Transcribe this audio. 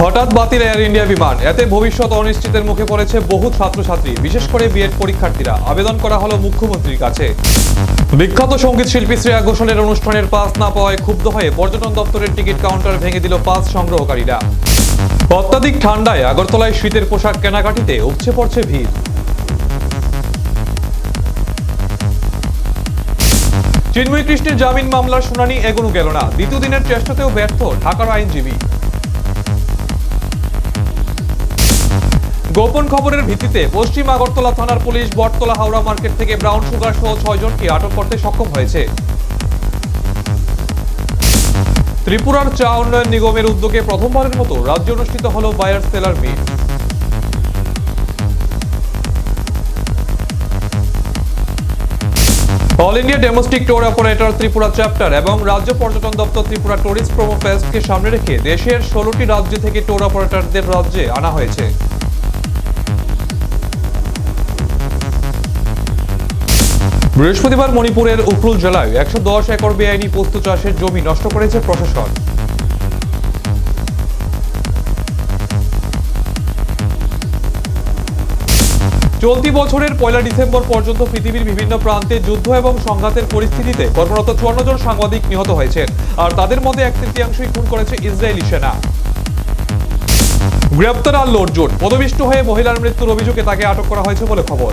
হঠাৎ বাতিল air India বিমান, এতে ভবিষ্যৎ অনিশ্চিতের মুখে পড়েছে বহু ছাত্রছাত্রী, বিশেষ করে বিএড পরীক্ষার্থীরা। আবেদন করা হলো মুখ্যমন্ত্রীর কাছে। বিখ্যাত সঙ্গীত শিল্পী শ্রেয়া ঘোষালের অনুষ্ঠানের পাস না পাওয়ায় ক্ষুব্ধ হয়ে পর্যটন দপ্তরের টিকিট কাউন্টার ভেঙে দিল পাস সংগ্রহকারীরা। অত্যাধিক ঠান্ডায় আগরতলায় শীতের পোশাক কেনাকাটিতে উপচে পড়ছে ভিড়। চিন্ময় কৃষ্ণের জামিন মামলার শুনানি এগোনো গেল না, দ্বিতীয় দিনের চেষ্টাতেও ব্যর্থ ঢাকার আইনজীবী। গোপন খবরের ভিত্তিতে পশ্চিম আগরতলা থানার পুলিশ বটতলা হাওড়া মার্কেট থেকে ব্রাউন সুগার সহ 6 জনকে আটক করতে সক্ষম হয়েছে। ত্রিপুরার চা উন্নয়ন নিগমের উদ্যোগে প্রথমবারের মতো রাজ্যে অনুষ্ঠিত হল buyer seller meet. All India domestic tour operator Tripura chapter এবং রাজ্য পর্যটন দপ্তর ত্রিপুরা ট্যুরিস্ট প্রোমো ফেস্টকে সামনে রেখে দেশের 16টি রাজ্য থেকে ট্যুর অপারেটরদের রাজ্যে আনা হয়েছে। বৃহস্পতিবার মণিপুরের উখরুল জেলায় 110 একর বেআইনি পোস্ত চাষের জমি নষ্ট করেছে প্রশাসন। চলতি বছরের 1 ডিসেম্বর পর্যন্ত পৃথিবীর বিভিন্ন প্রান্তে যুদ্ধ এবং সংঘাতের পরিস্থিতিতে কর্মরত 54 জন সাংবাদিক নিহত হয়েছেন, আর তাদের মধ্যে 1/3 খুন করেছে ইসরায়েলি সেনা। গ্রেপ্তার আল্লু অর্জুন, পদপিষ্ট হয়ে মহিলার মৃত্যুর অভিযোগে তাকে আটক করা হয়েছে বলে খবর।